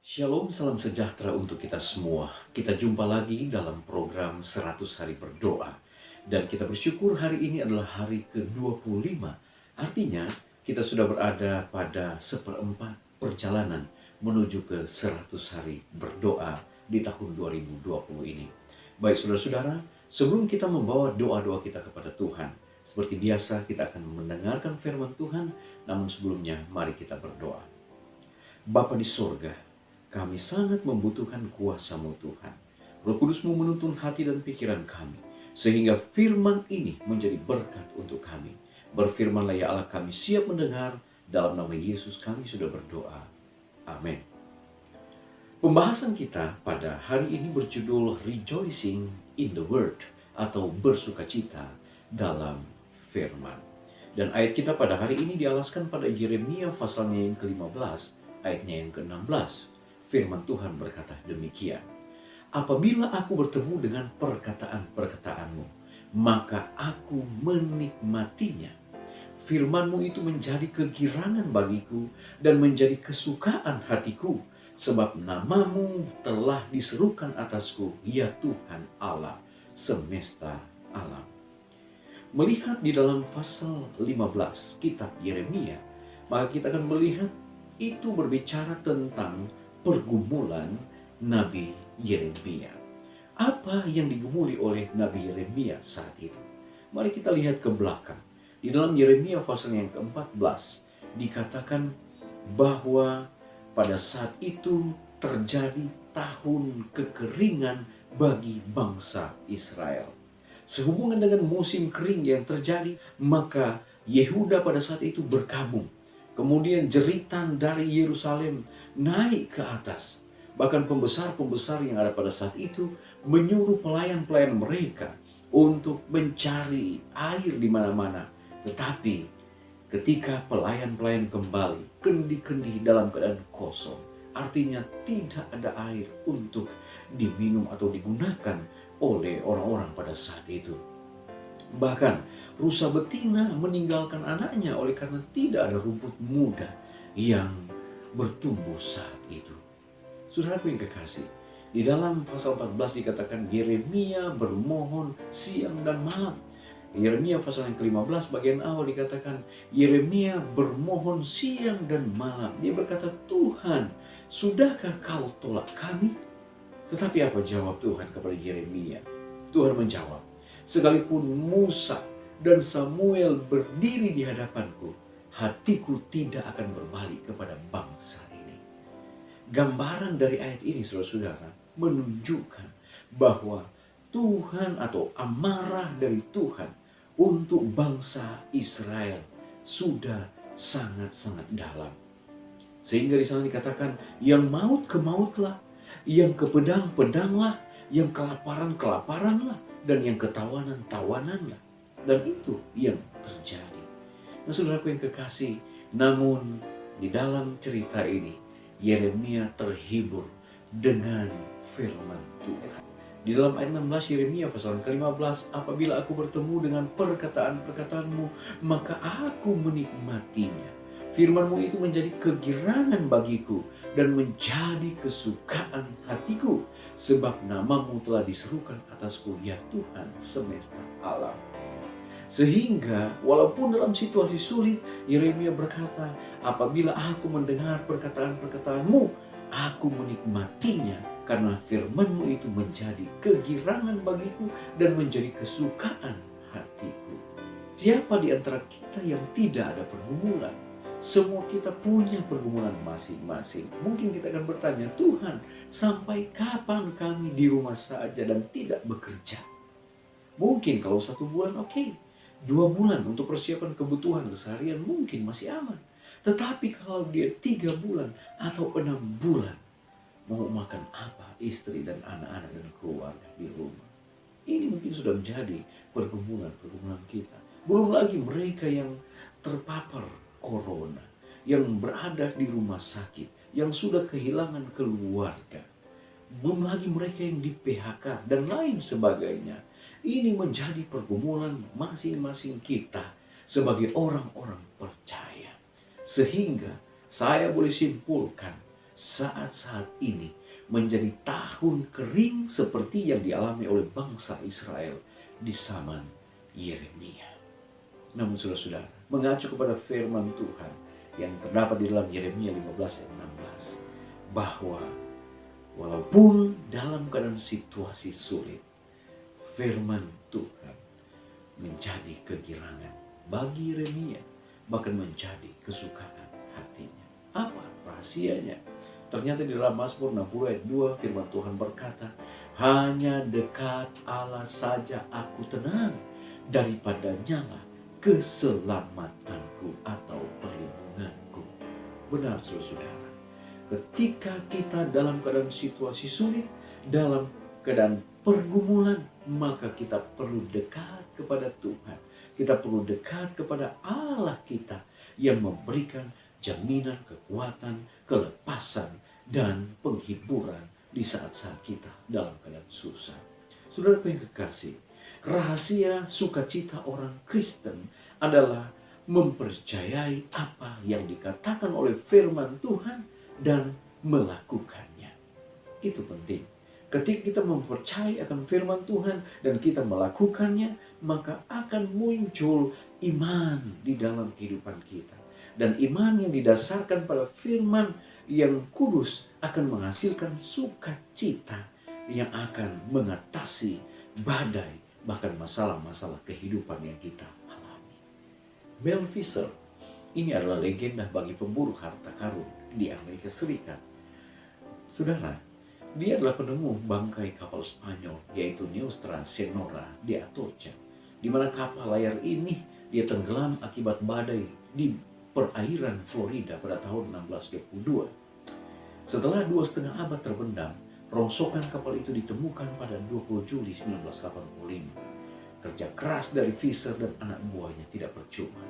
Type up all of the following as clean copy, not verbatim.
Shalom, salam sejahtera untuk kita semua. Kita jumpa lagi dalam program 100 hari berdoa. Dan kita bersyukur hari ini adalah hari ke-25. Artinya, kita sudah berada pada seperempat perjalanan menuju ke 100 hari berdoa di tahun 2020 ini. Baik saudara-saudara, sebelum kita membawa doa-doa kita kepada Tuhan, seperti biasa kita akan mendengarkan firman Tuhan, namun sebelumnya mari kita berdoa. Bapa di sorga, kami sangat membutuhkan kuasa-Mu Tuhan. Roh Kudus-Mu menuntun hati dan pikiran kami, sehingga firman ini menjadi berkat untuk kami. Berfirmanlah ya Allah, kami siap mendengar. Dalam nama Yesus kami sudah berdoa. Amin. Pembahasan kita pada hari ini berjudul Rejoicing in the Word, atau bersukacita dalam firman. Dan ayat kita pada hari ini dialaskan pada Yeremia pasalnya yang ke-15, ayatnya yang ke-16. Firman Tuhan berkata demikian. Apabila aku bertemu dengan perkataan-perkataanmu, maka aku menikmatinya. Firman-Mu itu menjadi kegirangan bagiku dan menjadi kesukaan hatiku, sebab nama-Mu telah diserukan atasku, ya Tuhan Allah semesta alam. Melihat di dalam pasal 15 kitab Yeremia, maka kita akan melihat itu berbicara tentang pergumulan Nabi Yeremia. Apa yang digumuli oleh Nabi Yeremia saat itu? Mari kita lihat ke belakang. Di dalam Yeremia pasal yang ke-14 dikatakan bahwa pada saat itu terjadi tahun kekeringan bagi bangsa Israel. Sehubungan dengan musim kering yang terjadi, maka Yehuda pada saat itu berkabung. Kemudian jeritan dari Yerusalem naik ke atas. Bahkan pembesar-pembesar yang ada pada saat itu menyuruh pelayan-pelayan mereka untuk mencari air di mana-mana. Tetapi ketika pelayan-pelayan kembali, kendi-kendi dalam keadaan kosong. Artinya tidak ada air untuk diminum atau digunakan oleh orang-orang pada saat itu. Bahkan rusa betina meninggalkan anaknya oleh karena tidak ada rumput muda yang bertumbuh saat itu. Saudaraku yang kekasih, di dalam pasal 14 dikatakan Yeremia bermohon siang dan malam. Yeremia pasal yang ke-15 bagian awal dikatakan Yeremia bermohon siang dan malam. Dia berkata, Tuhan, sudahkah kau tolak kami? Tetapi apa jawab Tuhan kepada Yeremia? Tuhan menjawab, sekalipun Musa dan Samuel berdiri di hadapanku, hatiku tidak akan berbalik kepada bangsa ini. Gambaran dari ayat ini, saudara-saudara, menunjukkan bahwa Tuhan atau amarah dari Tuhan untuk bangsa Israel sudah sangat-sangat dalam. Sehingga di sana dikatakan, yang maut ke mautlah, yang ke pedang pedanglah, yang kelaparan kelaparanlah, dan yang ketawanan tawananlah. Dan itu yang terjadi. Nah, saudaraku yang kekasih, namun di dalam cerita ini Yeremia terhibur dengan firman Tuhan. Di dalam ayat 16 Yeremia pasal ke-15, apabila aku bertemu dengan perkataan-perkataanmu, maka aku menikmatinya. Firman-Mu itu menjadi kegirangan bagiku dan menjadi kesukaan hatiku, sebab nama-Mu telah diserukan atasku, ya Tuhan semesta alam. Sehingga walaupun dalam situasi sulit, Yeremia berkata, apabila aku mendengar perkataan-perkataanmu, aku menikmatinya, karena firman-Mu itu menjadi kegirangan bagiku dan menjadi kesukaan hatiku. Siapa di antara kita yang tidak ada pergumulan? Semua kita punya pergumulan masing-masing. Mungkin kita akan bertanya, Tuhan, sampai kapan kami di rumah saja dan tidak bekerja? Mungkin kalau 1 bulan oke. 2 bulan untuk persiapan kebutuhan keseharian mungkin masih aman. Tetapi kalau dia 3 bulan atau 6 bulan, mau makan apa istri dan anak-anak dan keluarga di rumah? Ini mungkin sudah menjadi pergumulan kita. Belum lagi mereka yang terpapar corona, yang berada di rumah sakit, yang sudah kehilangan keluarga. Belum lagi mereka yang di PHK dan lain sebagainya. Ini menjadi pergumulan masing-masing kita sebagai orang-orang percaya. Sehingga saya boleh simpulkan saat-saat ini menjadi tahun kering seperti yang dialami oleh bangsa Israel di zaman Yeremia. Namun saudara-saudara, mengacu kepada firman Tuhan yang terdapat di dalam Yeremia 15 ayat 16, bahwa walaupun dalam keadaan situasi sulit, firman Tuhan menjadi kegirangan bagi Yeremia, bahkan menjadi kesukaan hatinya. Apa rahasianya? Ternyata di dalam Mazmur 60 ayat 2 firman Tuhan berkata, hanya dekat Allah saja aku tenang, daripada nyala keselamatanku atau perlindunganku. Benar saudara, ketika kita dalam keadaan situasi sulit, dalam keadaan pergumulan, maka kita perlu dekat kepada Tuhan. Kita perlu dekat kepada Allah kita yang memberikan jaminan, kekuatan, kelepasan, dan penghiburan di saat-saat kita dalam keadaan susah. Saudara yang kekasih, rahasia sukacita orang Kristen adalah mempercayai apa yang dikatakan oleh firman Tuhan dan melakukannya. Itu penting. Ketika kita mempercayai akan firman Tuhan dan kita melakukannya, maka akan muncul iman di dalam kehidupan kita. Dan iman yang didasarkan pada firman yang kudus akan menghasilkan sukacita yang akan mengatasi badai, bahkan masalah-masalah kehidupan yang kita alami. Mel Fisher, ini adalah legenda bagi pemburu harta karun di Amerika Serikat. Saudara, dia adalah penemu bangkai kapal Spanyol, yaitu Nostra Senora di Atocha, di mana kapal layar ini dia tenggelam akibat badai di perairan Florida pada tahun 1622. Setelah 2,5 abad terbendam, rongsokan kapal itu ditemukan pada 20 Juli 1985. Kerja keras dari Fisher dan anak buahnya tidak percuma.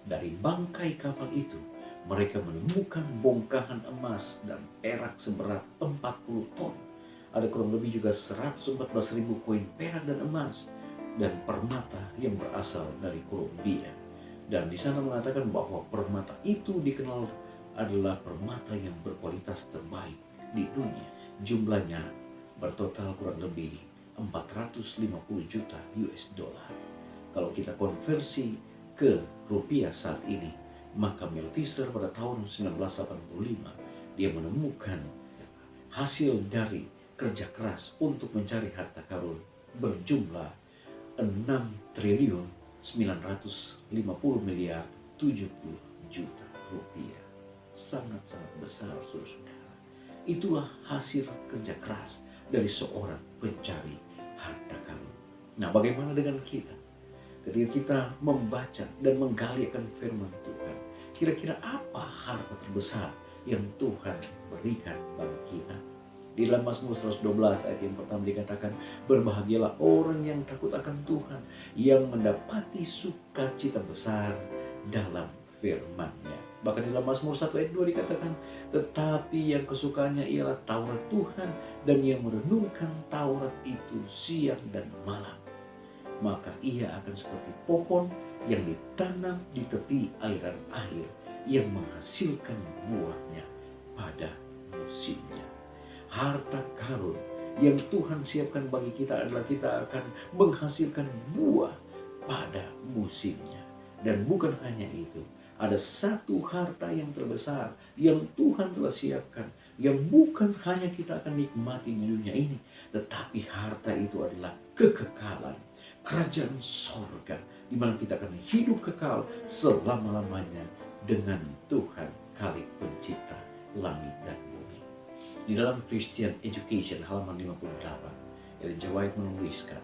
Dari bangkai kapal itu, mereka menemukan bongkahan emas dan perak seberat 40 ton. Ada kurang lebih juga 114.000 koin perak dan emas dan permata yang berasal dari Kolombia. Dan di sana mengatakan bahwa permata itu dikenal adalah permata yang berkualitas terbaik di dunia. Jumlahnya bertotal kurang lebih 450 juta US dollar. Kalau kita konversi ke rupiah saat ini, maka Mel Fisher pada tahun 1985 dia menemukan hasil dari kerja keras untuk mencari harta karun berjumlah 6.950.070 juta rupiah. Sangat-sangat besar saudara. Itulah hasil kerja keras dari seorang pencari harta karun. Nah, bagaimana dengan kita? Ketika kita membaca dan menggali akan firman Tuhan, kira-kira apa harta terbesar yang Tuhan berikan bagi kita? Di dalam Mazmur 112 ayat yang pertama dikatakan, berbahagialah orang yang takut akan Tuhan, yang mendapati sukacita besar dalam firman-Nya. Bahkan di dalam Mazmur 1 ayat 2 dikatakan, tetapi yang kesukaannya ialah Taurat Tuhan, dan yang merenungkan Taurat itu siang dan malam. Maka ia akan seperti pohon yang ditanam di tepi aliran air, yang menghasilkan buahnya pada musimnya. Harta karun yang Tuhan siapkan bagi kita adalah kita akan menghasilkan buah pada musimnya. Dan bukan hanya itu, ada satu harta yang terbesar yang Tuhan telah siapkan, yang bukan hanya kita akan nikmati di dunia ini, tetapi harta itu adalah kekekalan, kerajaan sorga, di mana kita akan hidup kekal selama-lamanya dengan Tuhan Khalik Pencipta langit dan bumi. Di dalam Christian Education halaman 58, Ellen G. White menuliskan,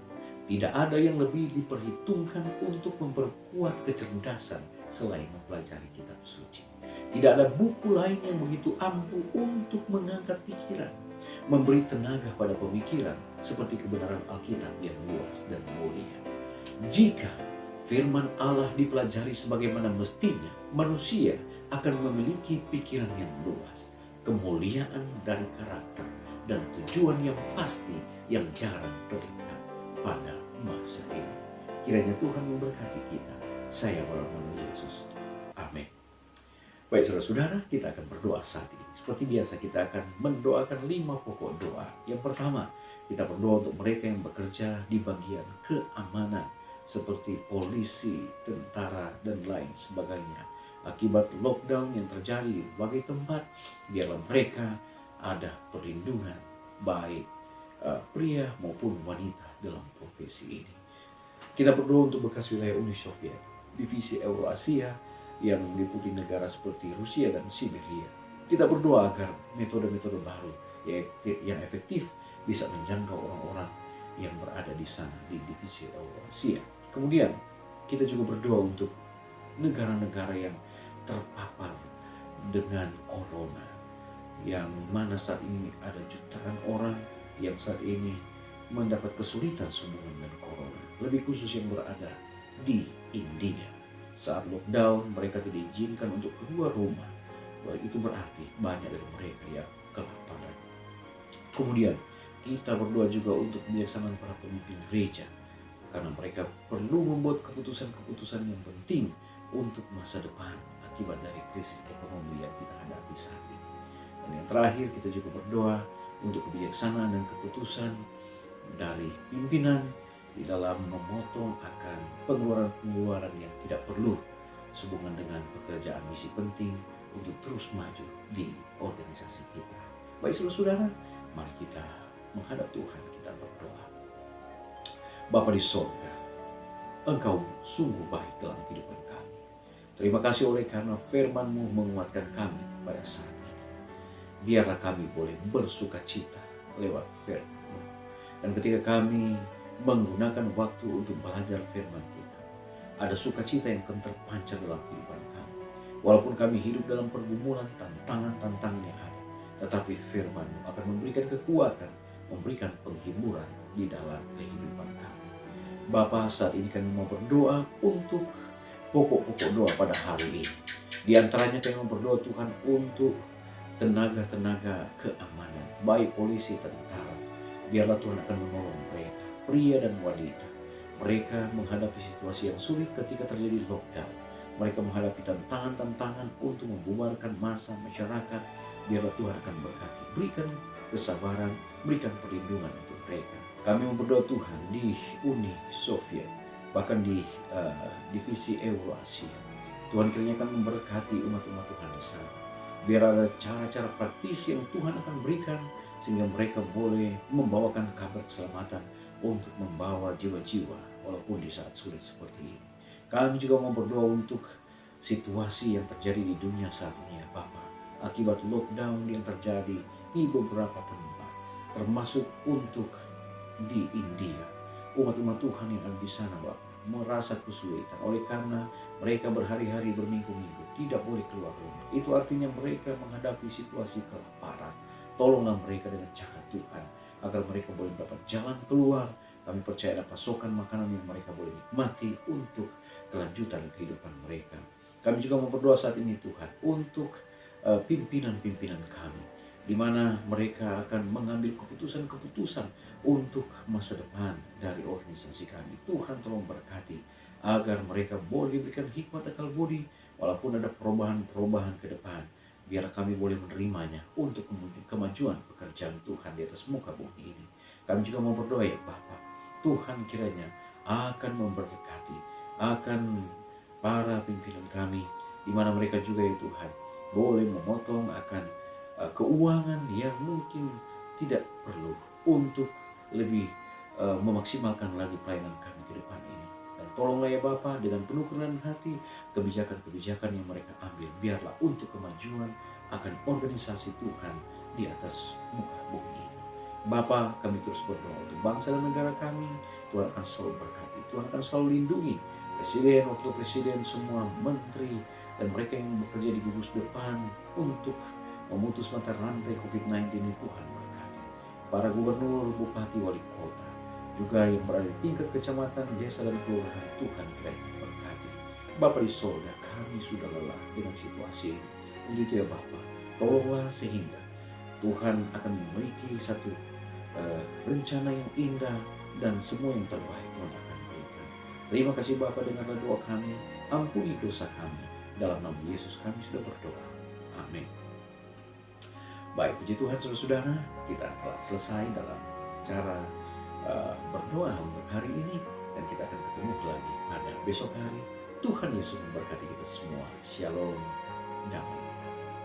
tidak ada yang lebih diperhitungkan untuk memperkuat kecerdasan selain mempelajari kitab suci. Tidak ada buku lain yang begitu ampuh untuk mengangkat pikiran, memberi tenaga pada pemikiran seperti kebenaran Alkitab yang luas dan mulia. Jika firman Allah dipelajari sebagaimana mestinya, manusia akan memiliki pikiran yang luas, kemuliaan dari karakter, dan tujuan yang pasti yang jarang terlihat pada masa ini. Kiranya Tuhan memberkati kita. Saya berdoa Yesus. Amin. Baik saudara-saudara, kita akan berdoa saat ini. Seperti biasa kita akan mendoakan 5 pokok doa. Yang pertama, kita berdoa untuk mereka yang bekerja di bagian keamanan seperti polisi, tentara, dan lain sebagainya. Akibat lockdown yang terjadi di berbagai tempat, biarlah mereka ada perlindungan baik pria maupun wanita dalam profesi ini. Kita berdoa untuk bekas wilayah Uni Soviet, divisi Eurasia yang meliputi negara seperti Rusia dan Siberia. Kita berdoa agar metode-metode baru yang efektif bisa menjangkau orang-orang yang berada di sana di divisi Eurasia. Kemudian kita juga berdoa untuk negara-negara yang terpapar dengan corona, yang mana saat ini ada jutaan orang yang saat ini mendapat kesulitan sehubungan dengan corona, lebih khusus yang berada di India. Saat lockdown, mereka tidak diizinkan untuk keluar rumah. Itu berarti banyak dari mereka yang kelaparan. Kemudian kita berdoa juga untuk kebijaksanaan para pemimpin gereja, karena mereka perlu membuat keputusan-keputusan yang penting untuk masa depan akibat dari krisis ekonomi yang kita hadapi saat ini. Dan yang terakhir, kita juga berdoa untuk kebijaksanaan dan keputusan dari pimpinan di dalam memotong akan pengeluaran-pengeluaran yang tidak perlu sehubungan dengan pekerjaan misi penting untuk terus maju di organisasi kita. Baik saudara-saudara, mari kita menghadap Tuhan, kita berdoa. Bapa di sorga, Engkau sungguh baik dalam kehidupan kami. Terima kasih oleh karena firman-Mu menguatkan kami pada saat ini. Biarlah kami boleh bersuka cita lewat firman-Mu. Dan ketika kami menggunakan waktu untuk belajar firman Tuhan, ada sukacita yang akan terpancar dalam kehidupan kami. Walaupun kami hidup dalam pergumulan, tantangan-tantangan yang ada, tetapi firman-Mu akan memberikan kekuatan, memberikan penghiburan di dalam kehidupan kami. Bapa, saat ini kami mau berdoa untuk pokok-pokok doa pada hari ini. Di antaranya kami mau berdoa Tuhan untuk tenaga-tenaga keamanan, baik polisi, tentara. Biarlah Tuhan akan menolong mereka, pria dan wanita. Mereka menghadapi situasi yang sulit ketika terjadi lockdown. Mereka menghadapi tantangan-tantangan untuk membubarkan massa masyarakat. Biarlah Tuhan akan berkati. Berikan kesabaran, berikan perlindungan untuk mereka. Kami berdoa Tuhan di Uni Soviet, bahkan di divisi Eurasia. Tuhan kiranya akan memberkati umat-umat Tuhan di sana. Biar ada cara-cara praktis yang Tuhan akan berikan, sehingga mereka boleh membawakan kabar keselamatan untuk membawa jiwa-jiwa walaupun di saat sulit seperti ini. Kami juga mau berdoa untuk situasi yang terjadi di dunia saat ini ya Bapak. Akibat lockdown yang terjadi di beberapa tempat, termasuk untuk di India. Umat-umat Tuhan yang ada di sana Bapak merasa kesulitan oleh karena mereka berhari-hari, berminggu-minggu tidak boleh keluar rumah. Itu artinya mereka menghadapi situasi kelaparan. Tolonglah mereka dengan cara Tuhan, agar mereka boleh dapat jalan keluar. Kami percaya ada pasokan makanan yang mereka boleh nikmati untuk kelanjutan kehidupan mereka. Kami juga mau berdoa saat ini Tuhan untuk pimpinan-pimpinan kami, di mana mereka akan mengambil keputusan-keputusan untuk masa depan dari organisasi kami. Tuhan tolong berkati agar mereka boleh diberikan hikmat akal budi, walaupun ada perubahan-perubahan ke depan. Biar kami boleh menerimanya untuk kemajuan pekerjaan Tuhan di atas muka bumi ini. Kami juga mau berdoa ya Bapa, Tuhan kiranya akan memberkati akan para pimpinan kami, di mana mereka juga ya Tuhan boleh memotong akan keuangan yang mungkin tidak perlu untuk lebih memaksimalkan lagi pelayanan kami ke depan ini. Dan tolonglah ya Bapa, dengan penuh kerendahan hati, kebijakan-kebijakan yang mereka ambil, biarlah untuk kemajuan akan organisasi Tuhan di atas muka bumi ini. Bapa, kami terus berdoa untuk bangsa dan negara kami. Tuhan akan selalu berkati, Tuhan akan selalu lindungi Presiden, Wakil Presiden, semua menteri, dan mereka yang bekerja di gugus depan untuk memutus mata rantai COVID-19 ini. Tuhan berkati para gubernur, bupati, wali kota, juga yang berada di tingkat kecamatan, desa, dan kelurahan. Tuhan kiranya berkati. Bapa di sorga, kami sudah lelah dengan situasi ini. Untuk itu ya Bapa, tolonglah sehingga Tuhan akan memiliki satu rencana yang indah, dan semua yang terbaik Tuhan akan berikan. Terima kasih Bapa, dengarlah doa kami, ampuni dosa kami, Dalam nama Yesus kami sudah berdoa. Amin. Baik, puji Tuhan saudara-saudara, kita telah selesai dalam cara berdoa untuk hari ini. Dan kita akan ketemu lagi pada besok hari. Tuhan Yesus memberkati kita semua. Shalom, damai.